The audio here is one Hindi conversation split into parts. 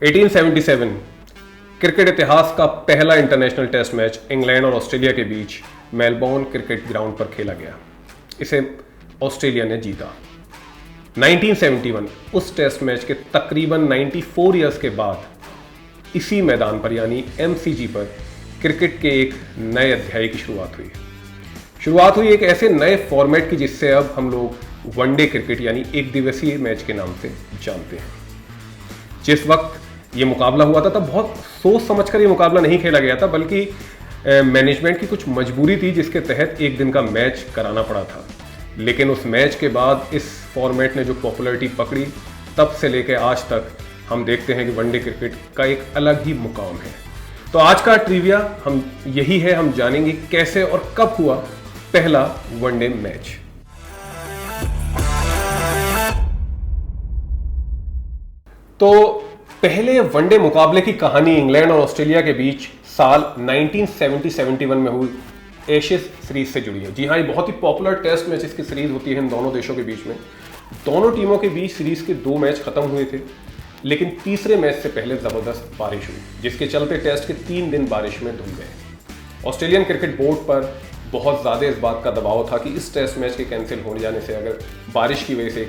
1877 क्रिकेट इतिहास का पहला इंटरनेशनल टेस्ट मैच इंग्लैंड और ऑस्ट्रेलिया के बीच मेलबोर्न क्रिकेट ग्राउंड पर खेला गया। इसे ऑस्ट्रेलिया ने जीता। 1971 उस टेस्ट मैच के तकरीबन 94 ईयर्स के बाद इसी मैदान पर यानी MCG पर क्रिकेट के एक नए अध्याय की शुरुआत हुई एक ऐसे नए फॉर्मेट की जिससे अब हम लोग वनडे क्रिकेट यानी एक दिवसीय मैच के नाम से जानते हैं। जिस वक्त ये मुकाबला हुआ था तब बहुत सोच समझकर ये मुकाबला नहीं खेला गया था, बल्कि मैनेजमेंट की कुछ मजबूरी थी जिसके तहत एक दिन का मैच कराना पड़ा था। लेकिन उस मैच के बाद इस फॉर्मेट ने जो पॉपुलैरिटी पकड़ी, तब से लेकर आज तक हम देखते हैं कि वनडे क्रिकेट का एक अलग ही मुकाम है। तो आज का ट्रिविया हम यही है, हम जानेंगे कैसे और कब हुआ पहला वनडे मैच। तो पहले वनडे मुकाबले की कहानी इंग्लैंड और ऑस्ट्रेलिया के बीच साल 1970-71 में हुई एशेज सीरीज से जुड़ी है। जी हाँ, ये बहुत ही पॉपुलर टेस्ट मैचेस की सीरीज होती है इन दोनों देशों के बीच में। दोनों टीमों के बीच सीरीज के 2 मैच खत्म हुए थे, लेकिन तीसरे मैच से पहले जबरदस्त बारिश हुई, जिसके चलते टेस्ट के 3 दिन बारिश में धुल गए। ऑस्ट्रेलियन क्रिकेट बोर्ड पर बहुत ज़्यादा इस बात का दबाव था कि इस टेस्ट मैच के कैंसिल हो जाने से, अगर बारिश की वजह से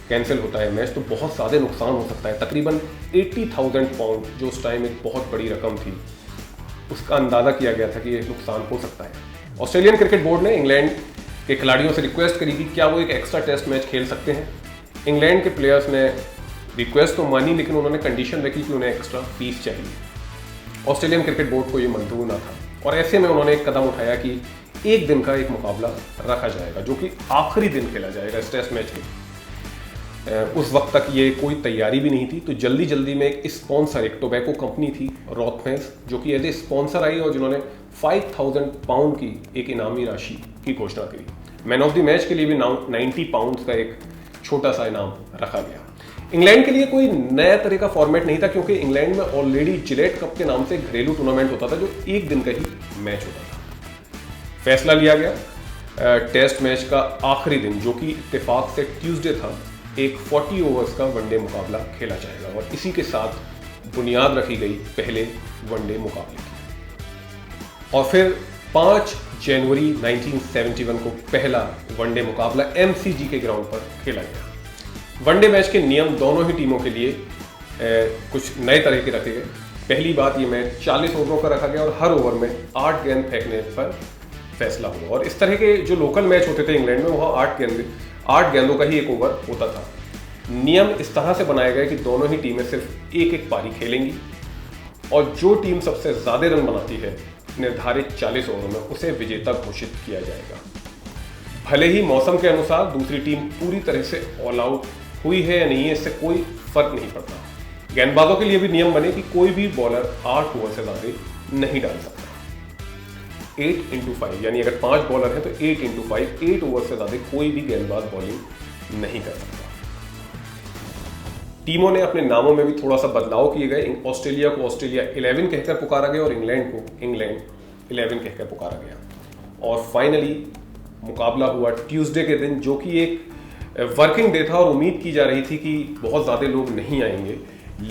कैंसिल होता है मैच, तो बहुत ज़्यादा नुकसान हो सकता है। तकरीबन 80,000 पाउंड, जो उस टाइम एक बहुत बड़ी रकम थी, उसका अंदाज़ा किया गया था कि ये नुकसान हो सकता है। ऑस्ट्रेलियन क्रिकेट बोर्ड ने इंग्लैंड के खिलाड़ियों से रिक्वेस्ट करी कि क्या वो एक एक्स्ट्रा टेस्ट मैच खेल सकते हैं। इंग्लैंड के प्लेयर्स ने रिक्वेस्ट तो मानी, लेकिन उन्होंने कंडीशन रखी कि उन्हें एक्स्ट्रा फीस चाहिए। ऑस्ट्रेलियन क्रिकेट बोर्ड को ये मंजूर ना था और ऐसे में उन्होंने एक कदम उठाया कि एक दिन का एक मुकाबला रखा जाएगा, जो कि आखिरी दिन खेला जाएगा इस टेस्ट मैच के। उस वक्त तक ये कोई तैयारी भी नहीं थी, तो जल्दी में एक स्पॉन्सर, एक टोबैको कंपनी थी रॉथमेस, जो कि एज ए स्पॉन्सर आई और जिन्होंने 5,000 पाउंड की एक इनामी राशि की घोषणा करी। मैन ऑफ द मैच के लिए भी 90 पाउंड का एक छोटा सा इनाम रखा गया। इंग्लैंड के लिए कोई नया तरह का फॉर्मेट नहीं था, क्योंकि इंग्लैंड में ऑलरेडी जिलेट कप के नाम से घरेलू टूर्नामेंट होता था, जो एक दिन का ही मैच होता था। फैसला लिया गया टेस्ट मैच का आखिरी दिन, जो कि इत्तेफाक से ट्यूसडे था, एक 40 ओवर्स का वनडे मुकाबला खेला जाएगा और इसी के साथ बुनियाद रखी गई पहले वनडे मुकाबले की। और फिर 5 जनवरी 1971 को पहला वनडे मुकाबला MCG के ग्राउंड पर खेला गया। वनडे मैच के नियम दोनों ही टीमों के लिए कुछ नए तरह के रखे गए। पहली बात, ये मैच 40 ओवरों का रखा गया और हर ओवर में 8 गेंद फेंकने पर फैसला हुआ। और इस तरह के जो लोकल मैच होते थे इंग्लैंड में, वहाँ 8 गेंदों का ही एक ओवर होता था। नियम इस तरह से बनाए गए कि दोनों ही टीमें सिर्फ एक पारी खेलेंगी और जो टीम सबसे ज़्यादा रन बनाती है निर्धारित 40 ओवरों में, उसे विजेता घोषित किया जाएगा। भले ही मौसम के अनुसार दूसरी टीम पूरी तरह से ऑल आउट हुई है या नहीं है, इससे कोई फर्क नहीं पड़ता। गेंदबाजों के लिए भी नियम बने कि कोई भी बॉलर 8 ओवर से ज़्यादा नहीं डाल सकता। 8x5 यानी अगर 5 बॉलर हैं तो 8x5, 8 ओवर से ज़्यादा कोई भी गेंदबाज बॉलिंग नहीं कर सकता। टीमों ने अपने नामों में भी थोड़ा सा बदलाव किए गए। ऑस्ट्रेलिया को ऑस्ट्रेलिया 11 कहकर पुकारा गया और इंग्लैंड को इंग्लैंड 11 कहकर पुकारा गया। और फाइनली मुकाबला हुआ ट्यूसडे के दिन, जो कि एक वर्किंग डे था और उम्मीद की जा रही थी कि बहुत ज़्यादा लोग नहीं आएंगे।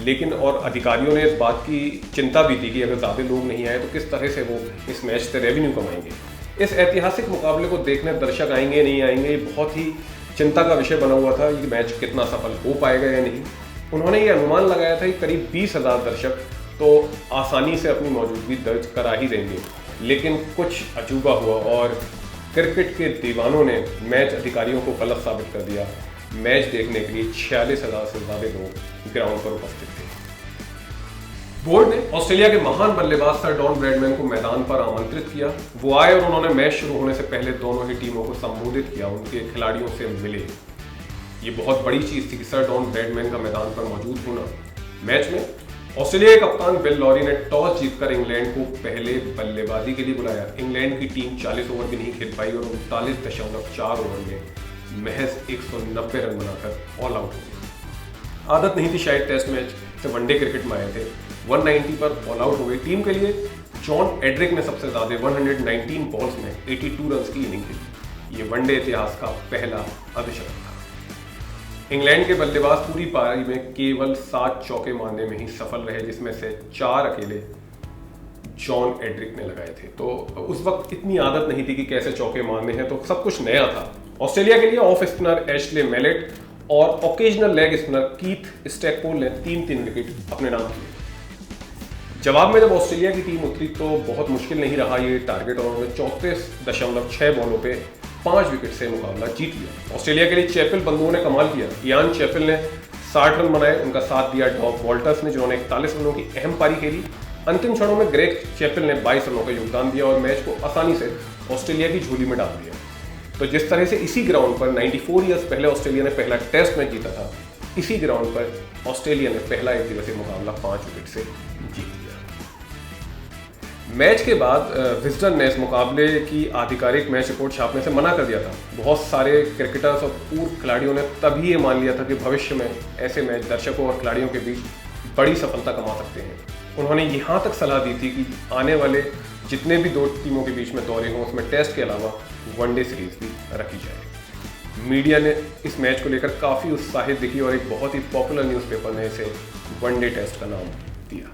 लेकिन और अधिकारियों ने इस बात की चिंता भी थी कि अगर ज़्यादा लोग नहीं आए तो किस तरह से वो इस मैच से रेवेन्यू कमाएंगे। इस ऐतिहासिक मुकाबले को देखने दर्शक आएंगे नहीं आएंगे, बहुत ही चिंता का विषय बना हुआ था। ये मैच कितना सफल हो पाएगा या नहीं। उन्होंने ये अनुमान लगाया था कि करीब 20,000 दर्शक तो आसानी से अपनी मौजूदगी दर्ज करा ही देंगे। लेकिन कुछ अजूबा हुआ और क्रिकेट के दीवानों ने मैच अधिकारियों को गलत साबित कर दिया। मैच देखने के लिए 46,000 से ज़्यादा लोग ग्राउंड पर उपस्थित थे। बोर्ड ने ऑस्ट्रेलिया के महान बल्लेबाज सर डॉन ब्रैडमैन को मैदान पर आमंत्रित किया। वो आए और उन्होंने मैच शुरू होने से पहले दोनों ही टीमों को संबोधित किया, उनके खिलाड़ियों से मिले। ये बहुत बड़ी चीज़ थी कि सर डॉन ब्रैडमैन का मैदान पर मौजूद होना। मैच में ऑस्ट्रेलिया के कप्तान बिल लॉरी ने टॉस जीतकर इंग्लैंड को पहले बल्लेबाजी के लिए बुलाया। इंग्लैंड की टीम 40 ओवर भी नहीं खेल पाई और 39.4 ओवर में महज 190 रन बनाकर ऑल आउट हो गई। आदत नहीं थी शायद टेस्ट मैच से वनडे क्रिकेट में आए थे। 190 पर ऑल आउट हो गई। टीम के लिए जॉन एड्रिक ने सबसे ज़्यादा 119 बॉल्स में 82 रन की इनिंग खेली। ये वनडे इतिहास का पहला अर्धशतक था। इंग्लैंड के बल्लेबाज पूरी पारी में केवल 7 चौके मारने में ही सफल रहे, जिसमें से 4 अकेले जॉन एड्रिक ने लगाए थे। तो उस वक्त इतनी आदत नहीं थी कि कैसे चौके मारने हैं, तो सब कुछ नया था। ऑस्ट्रेलिया के लिए ऑफ स्पिनर एशले मैलेट और ओकेजनल लेग स्पिनर कीथ स्टैकपोल ने 3-3 विकेट अपने नाम किए। जवाब में जब ऑस्ट्रेलिया की टीम उतरी तो बहुत मुश्किल नहीं रहा ये टारगेट, और उन्होंने 34.6 बॉलों पे 5 विकेट से मुकाबला जीत लिया। ऑस्ट्रेलिया के लिए चैपल बंधुओं ने कमाल किया। इयान चैपल ने 60 रन बनाए, उनका साथ दिया डॉग वॉल्टर्स ने, जिन्होंने 41 रनों की अहम पारी खेली। अंतिम क्षणों में ग्रेग चैपल ने 22 रनों का योगदान दिया और मैच को आसानी से ऑस्ट्रेलिया की झोली में डाल दिया। तो जिस तरह से इसी ग्राउंड पर 94 ईयर्स पहले ऑस्ट्रेलिया ने पहला टेस्ट मैच जीता था, इसी ग्राउंड पर ऑस्ट्रेलिया ने पहला एक दिवसीय मुकाबला 5 विकेट से जीत लिया। मैच के बाद विजडन ने इस मुकाबले की आधिकारिक मैच रिपोर्ट छापने से मना कर दिया था। बहुत सारे क्रिकेटर्स और पूर्व खिलाड़ियों ने तभी ये मान लिया था कि भविष्य में ऐसे मैच दर्शकों और खिलाड़ियों के बीच बड़ी सफलता कमा सकते हैं। उन्होंने यहाँ तक सलाह दी थी कि आने वाले जितने भी 2 टीमों के बीच में दौरे हों, उसमें टेस्ट के अलावा वनडे सीरीज भी रखी जाए। मीडिया ने इस मैच को लेकर काफ़ी उत्साहित दिखी और एक बहुत ही पॉपुलर न्यूज़पेपर ने इसे वनडे टेस्ट का नाम दिया।